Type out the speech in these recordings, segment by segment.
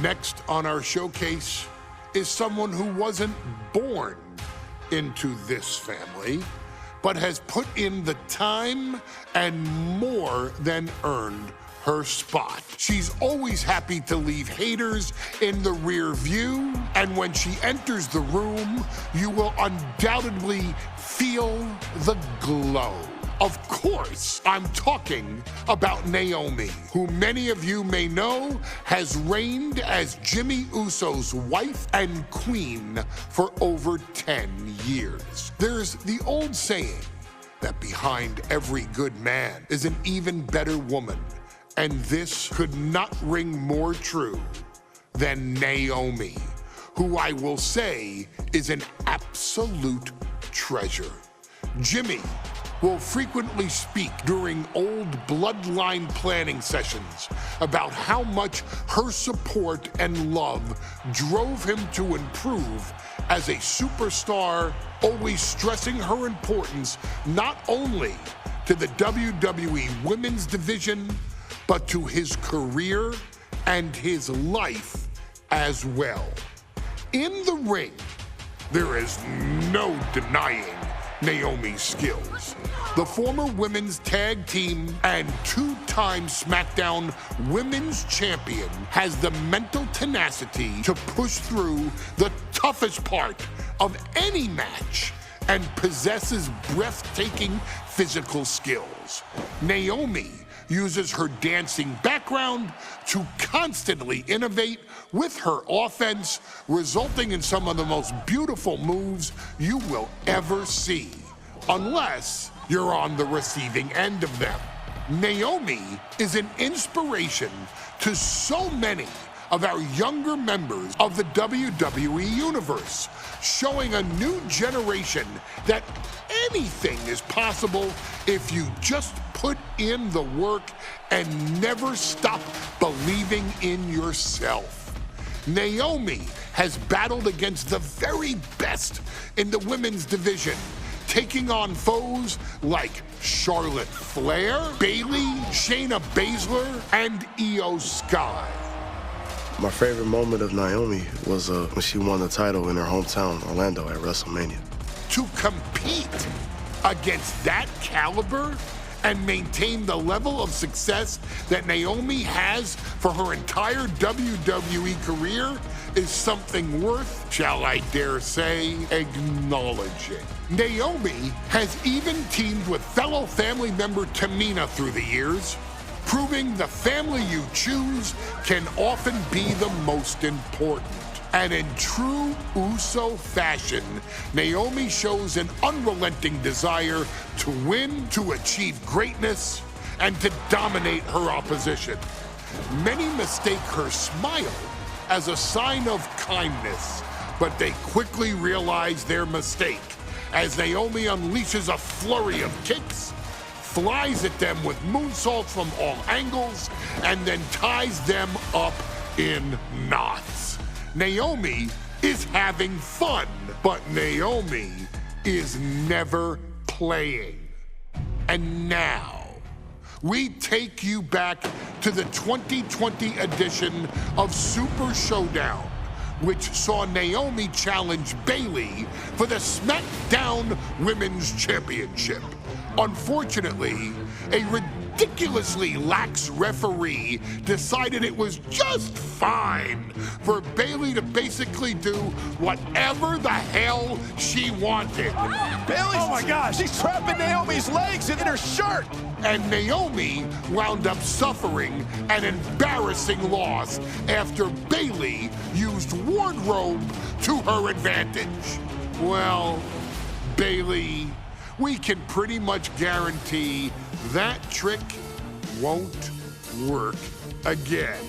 Next on our showcase is someone who wasn't born into this family, but has put in the time and more than earned her spot. She's always happy to leave haters in the rear view, and when she enters the room, you will undoubtedly feel the glow. Of course, I'm talking about Naomi, who many of you may know has reigned as Jimmy Uso's wife and queen for over 10 years. There's the old saying that behind every good man is an even better woman, and this could not ring more true than Naomi, who I will say is an absolute treasure. Jimmy will frequently speak during old BloodLine planning sessions about how much her support and love drove him to improve as a superstar, always stressing her importance not only to the WWE Women's Division, but to his career and his life as well. In the ring, there is no denying Naomi's skills. The former women's tag team and two-time SmackDown Women's Champion has the mental tenacity to push through the toughest part of any match and possesses breathtaking physical skills. Naomi uses her dancing background to constantly innovate with her offense, resulting in some of the most beautiful moves you will ever see, unless you're on the receiving end of them. Naomi is an inspiration to so many of our younger members of the WWE Universe, showing a new generation that anything is possible if you just put in the work and never stop believing in yourself. Naomi has battled against the very best in the women's division, taking on foes like Charlotte Flair, Bayley, Shayna Baszler, and Io Sky. My favorite moment of Naomi was when she won the title in her hometown, Orlando, at WrestleMania. To compete against that caliber and maintain the level of success that Naomi has for her entire WWE career is something worth, shall I dare say, acknowledging. Naomi has even teamed with fellow family member Tamina through the years, proving the family you choose can often be the most important. And in true Uso fashion, Naomi shows an unrelenting desire to win, to achieve greatness, and to dominate her opposition. Many mistake her smile as a sign of kindness, but they quickly realize their mistake as Naomi unleashes a flurry of kicks, flies at them with moonsaults from all angles, and then ties them up in knots. Naomi is having fun, but Naomi is never playing. And now, we take you back to the 2020 edition of Super Showdown, which saw Naomi challenge Bayley for the SmackDown Women's Championship. Unfortunately, a ridiculously lax referee decided it was just fine for Bayley to basically do whatever the hell she wanted. Bayley, oh my gosh, she's trapping Naomi's legs in her shirt. And Naomi wound up suffering an embarrassing loss after Bayley used wardrobe to her advantage. Well, Bayley, we can pretty much guarantee that trick won't work again.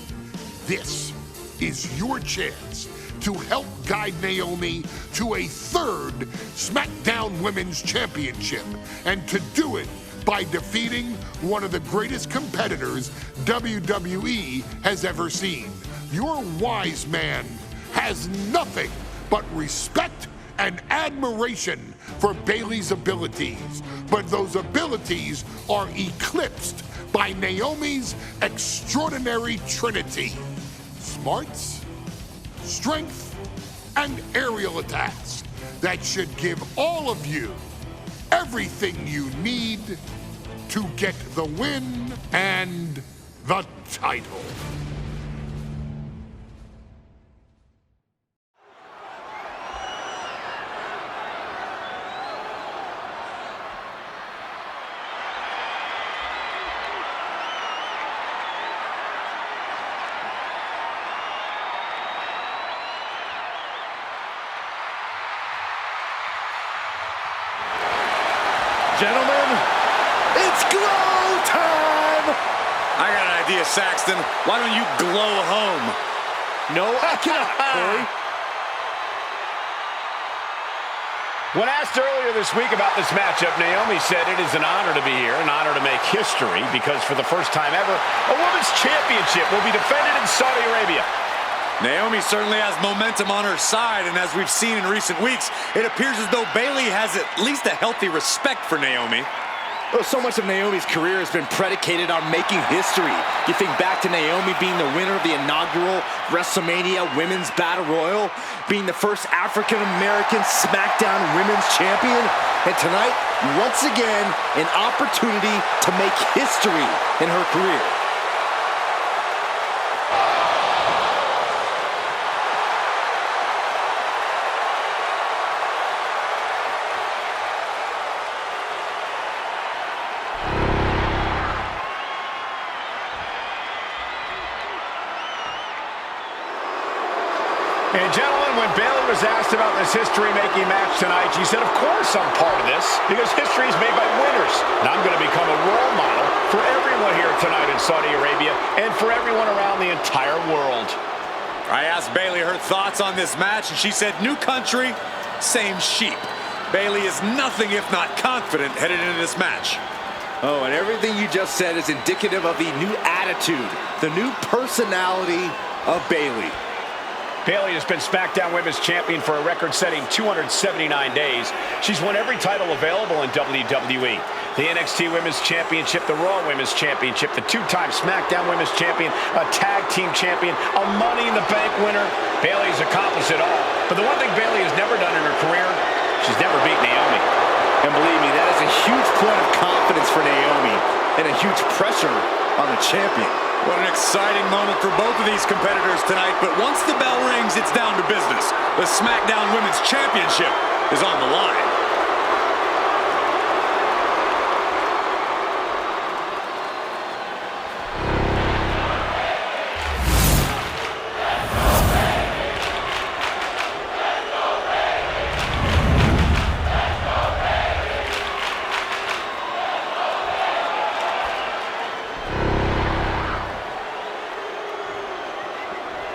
This is your chance to help guide Naomi to a third SmackDown Women's Championship, and to do it by defeating one of the greatest competitors WWE has ever seen. Your wise man has nothing but respect and admiration for Bayley's abilities, but those abilities are eclipsed by Naomi's extraordinary trinity: smarts, strength, and aerial attacks that should give all of you everything you need to get the win and the title. Gentlemen, it's glow time! I got an idea, Saxton. Why don't you glow home? No, I cannot, Corey. When asked earlier this week about this matchup, Naomi said it is an honor to be here, an honor to make history, because for the first time ever, a women's championship will be defended in Saudi Arabia. Naomi certainly has momentum on her side, and as we've seen in recent weeks, it appears as though Bayley has at least a healthy respect for Naomi. Well, so much of Naomi's career has been predicated on making history. You think back to Naomi being the winner of the inaugural WrestleMania Women's Battle Royal, being the first African-American SmackDown Women's Champion, and tonight, once again, an opportunity to make history in her career. And gentlemen, when Bayley was asked about this history-making match tonight, she said, of course I'm part of this, because history is made by winners. And I'm going to become a role model for everyone here tonight in Saudi Arabia and for everyone around the entire world. I asked Bayley her thoughts on this match, and she said, new country, same sheep. Bayley is nothing if not confident headed into this match. Oh, and everything you just said is indicative of the new attitude, the new personality of Bayley. Bayley has been SmackDown Women's Champion for a record-setting 279 days. She's won every title available in WWE. The NXT Women's Championship, the Raw Women's Championship, the two-time SmackDown Women's Champion, a Tag Team Champion, a Money in the Bank winner. Bayley's accomplished it all. But the one thing Bayley has never done in her career, she's never beat Naomi. And believe me, that is a huge point of confidence for Naomi and a huge pressure on the champion. What an exciting moment for both of these competitors tonight, but once the bell rings, it's down to business. The SmackDown Women's Championship is on the line.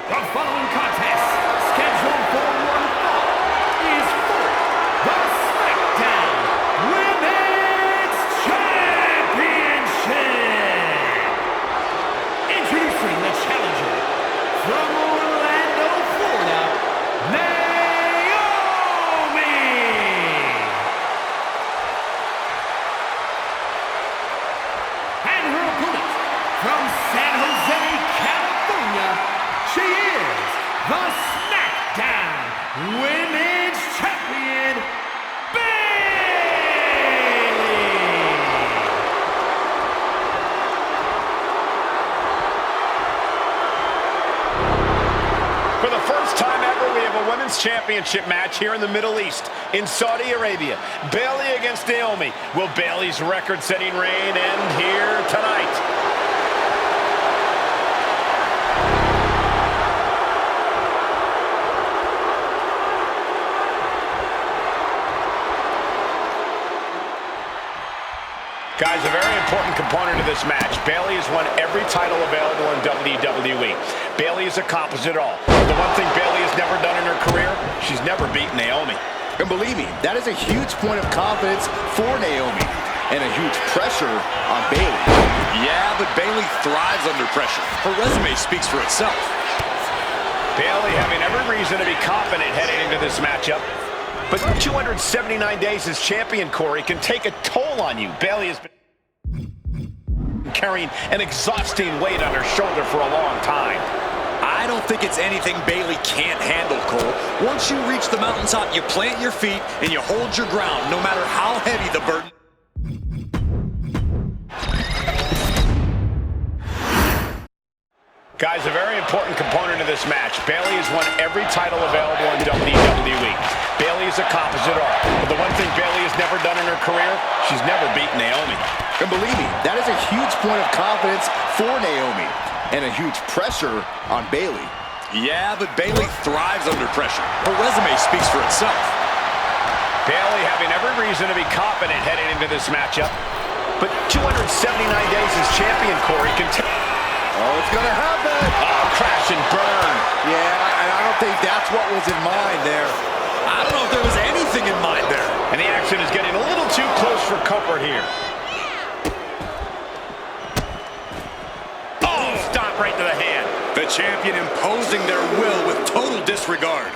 The following contest, scheduled for one fall, is for the SmackDown Women's Championship. Introducing the challenger from Orlando, Florida, Naomi. And her opponent from San Jose, California, she is the SmackDown Women's Champion, Bayley! For the first time ever, we have a Women's Championship match here in the Middle East, in Saudi Arabia. Bayley against Naomi. Will Bayley's record-setting reign end here tonight? Guys, a very important component of this match. Bayley has won every title available in WWE. Bayley has accomplished it all. The one thing Bayley has never done in her career, she's never beaten Naomi. And believe me, that is a huge point of confidence for Naomi and a huge pressure on Bayley. Yeah, but Bayley thrives under pressure. Her resume speaks for itself. Bayley having every reason to be confident heading into this matchup. But 279 days as champion, Corey, can take a toll on you. Bayley has been carrying an exhausting weight on her shoulder for a long time. I don't don't think it's anything Bayley can't handle, Cole. Once you reach the mountaintop, you plant your feet and you hold your ground, no matter how heavy the burden. Guys, a very important component of this match. Bayley has won every title available in WWE. Bayley has accomplished it all. But the one thing Bayley has never done in her career, she's never beaten Naomi. And believe me, that is a huge point of confidence for Naomi and a huge pressure on Bayley. Yeah, but Bayley thrives under pressure. Her resume speaks for itself. Bayley having every reason to be confident heading into this matchup. But 279 days as champion, Corey, Oh, it's gonna happen. Oh, crash and burn. Yeah, and I don't think that's what was in mind there. I don't know if there was anything in mind there. And the action is getting a little too close for comfort here. Oh, stop right to the hand. The champion imposing their will with total disregard.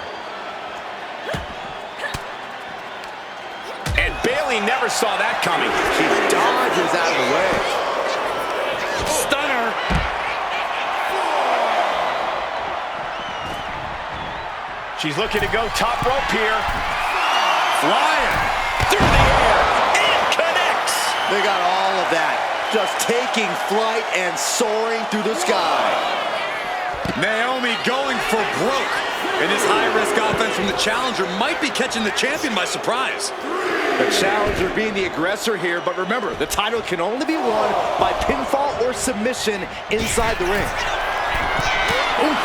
And Bayley never saw that coming. She dodges out of the way. Stunner. She's looking to go top rope here. Flying through the air and connects. They got all of that. Just taking flight and soaring through the sky. Naomi going for broke. And this high-risk offense from the challenger might be catching the champion by surprise. The challenger being the aggressor here, but remember, the title can only be won by pinfall or submission inside the ring. Oof.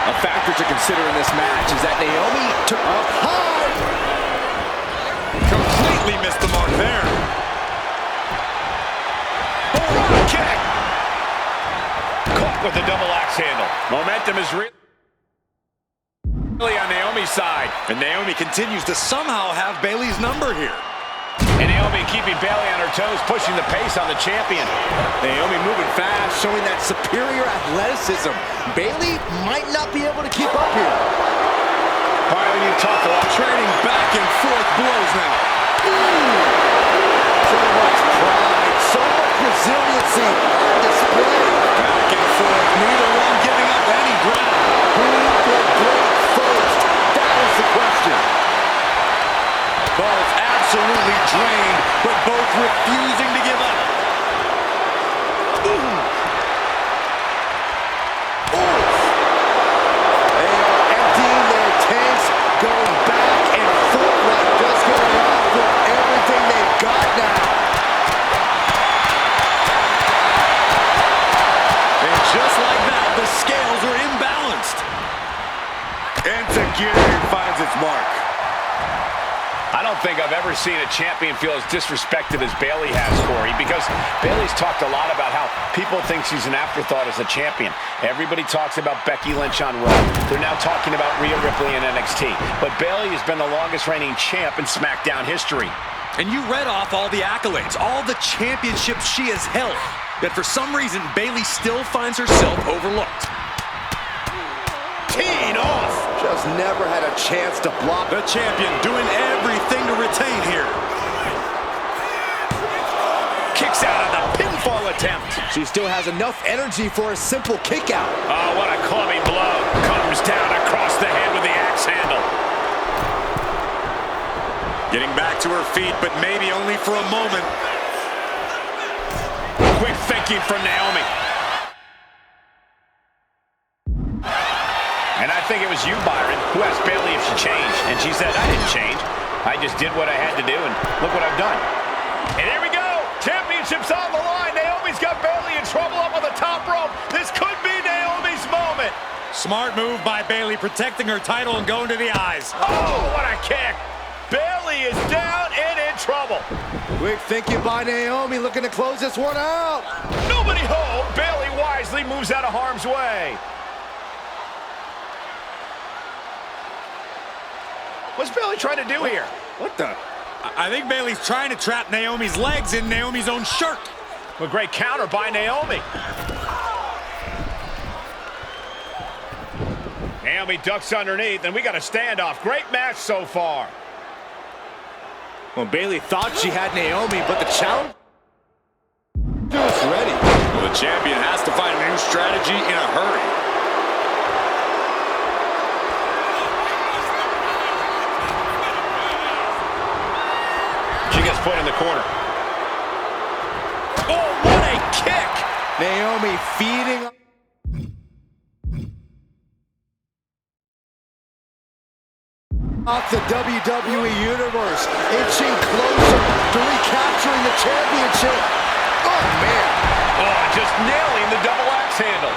A factor to consider in this match is that Naomi took up high. Completely missed the mark there. Front kick. Caught with the double axe handle. Momentum is really on Naomi's side. And Naomi continues to somehow have Bayley's number here. And Naomi keeping Bayley on her toes, pushing the pace on the champion. Naomi moving fast, showing that superior athleticism. Bayley might not be able to keep up here. Finally, you talked a lot. Trading back and forth blows now. So much pride, so much resiliency on display. Back and forth, neither one giving up any ground. Who will break first? That is the question. Both absolutely drained, but both refusing to give up. They are emptying their tanks, going back and forth like just going off with everything they've got now. And just like that, the scales are imbalanced. Insecurity finds its mark. I don't think I've ever seen a champion feel as disrespected as Bayley has, Corey, because Bayley's talked a lot about how people think she's an afterthought as a champion. Everybody talks about Becky Lynch on Raw. They're now talking about Rhea Ripley in NXT. But Bayley has been the longest reigning champ in SmackDown history. And you read off all the accolades, all the championships she has held. Yet for some reason, Bayley still finds herself overlooked. Teeing off. Just never had a chance to block. The champion doing everything to retain here. Kicks out on the pinfall attempt. She still has enough energy for a simple kick out. Oh, what a clubbing blow. Comes down across the head with the axe handle. Getting back to her feet, but maybe only for a moment. Quick thinking from Naomi. And I think it was you, Byron, who asked Bayley if she changed. And she said, I didn't change. I just did what I had to do, and look what I've done. And here we go. Championship's on the line. Naomi's got Bayley in trouble up on the top rope. This could be Naomi's moment. Smart move by Bayley, protecting her title and going to the eyes. Oh, what a kick. Bayley is down and in trouble. Quick thinking by Naomi, looking to close this one out. Nobody home. Bayley wisely moves out of harm's way. What's Bayley trying to do here? What the? I think Bayley's trying to trap Naomi's legs in Naomi's own shirt. A great counter by Naomi. Naomi ducks underneath, and we got a standoff. Great match so far. Well, Bayley thought she had Naomi, but the challenge is ready. Well, the champion has to find a new strategy in a hurry. the corner. Oh, what a kick! Naomi feeding off the WWE Universe, inching closer to recapturing the championship. Oh, man. Oh, just nailing the double axe handle.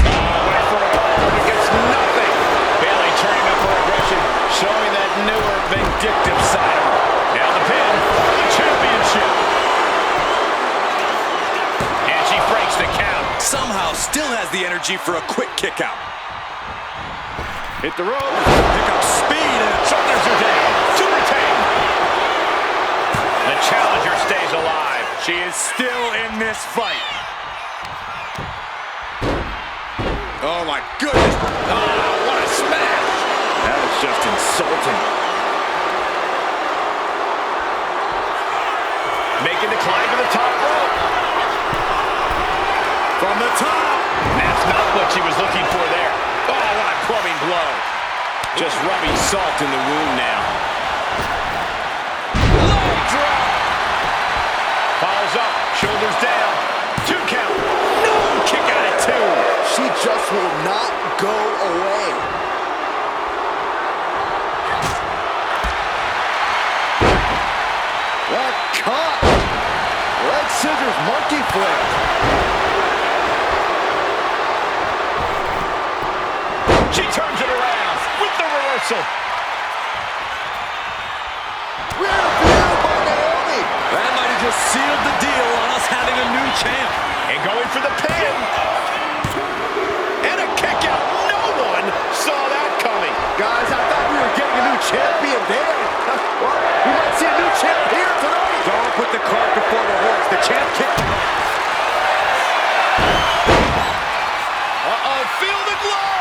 Oh, went for it all, but gets nothing. Bayley turning up her aggression, showing that newer, vindictive side of her. Now the pin, championship. And she breaks the count. Somehow still has the energy for a quick kick out. Hit the rope, pick up speed, and Shoulders are down to retain. The challenger stays alive. she is still in this fight. Oh my goodness. Oh, what a smash. That is just insulting. Making the climb to the top rope. From the top. That's not what she was looking for there. Oh, what a clubbing blow. Just rubbing salt in the wound now. Low drop. Follows up, shoulders down. 2 count. No, kick out at 2. She just will not go away. What cut? Leg scissors monkey flip. She turns it around with the reversal. Rear view by Naomi. That might have just sealed the deal on us having a new champ. And going for the pin. And a kick out. No one saw that coming. Guys, I thought we were getting a new champion there. Well, we might see a new champ here tonight. Don't put the cart before the horse. The champ kick. Uh-oh, feel the glow.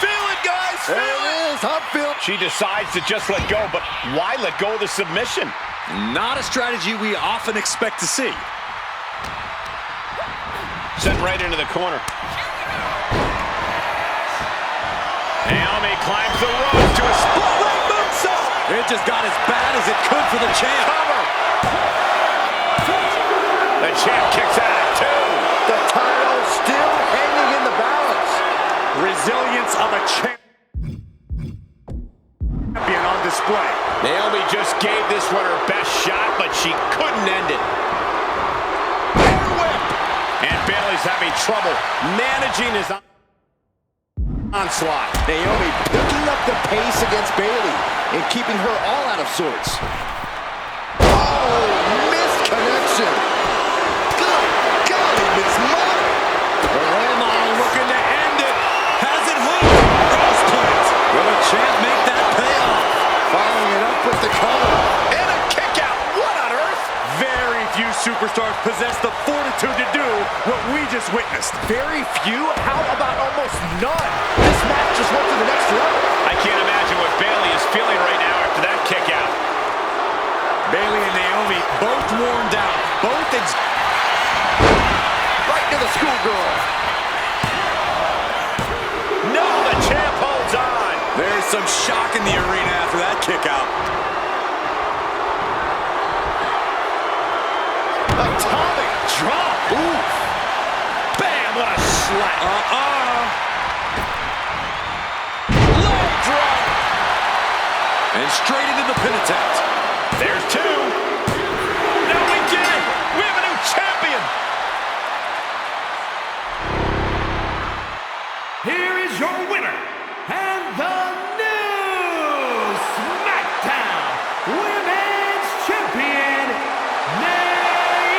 Feel it, guys. There it is. I'm feeling. She decides to just let go, but why let go of the submission? Not a strategy we often expect to see. Sent right into the corner. Naomi climbs the ropes to a split moonsault. It just got as bad as it could for the champ. Cover. The champ kicks out at 2. The title still hanging in the balance. Resilience of a champion on display. Naomi just gave this one her best shot, but she couldn't end it. Air whip. And Bayley's having trouble managing his onslaught. Naomi picking up the pace against Bayley and keeping her all out of sorts. Oh, missed connection. Good golly, Miss Mom. Roma looking to end it. Has it hooked. Cross plant. Will the champ make that payoff? Following it up with the cover. And a kick out. What on earth? Very few superstars possess the fortitude to do what we just witnessed. Very few? How about almost none? This match just went to the next level. I can't imagine what Bayley is feeling right now after that kick out. Bayley and Naomi both worn down. Both Right to the schoolgirl. No, the champ holds on. There's some shock in the arena after that kick out. Atomic drop. Oof. Bam, what a slap. Low drop. And straight into the pin attempt. There's 2. No, we did it. We have a new champion. Here is your winner, and the new SmackDown Women's Champion, Naomi.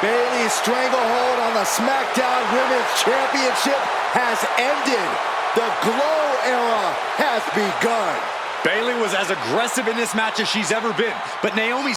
Bayley's stranglehold on the SmackDown Women's Championship has ended. The Glow era has begun. Bayley was as aggressive in this match as she's ever been, but Naomi's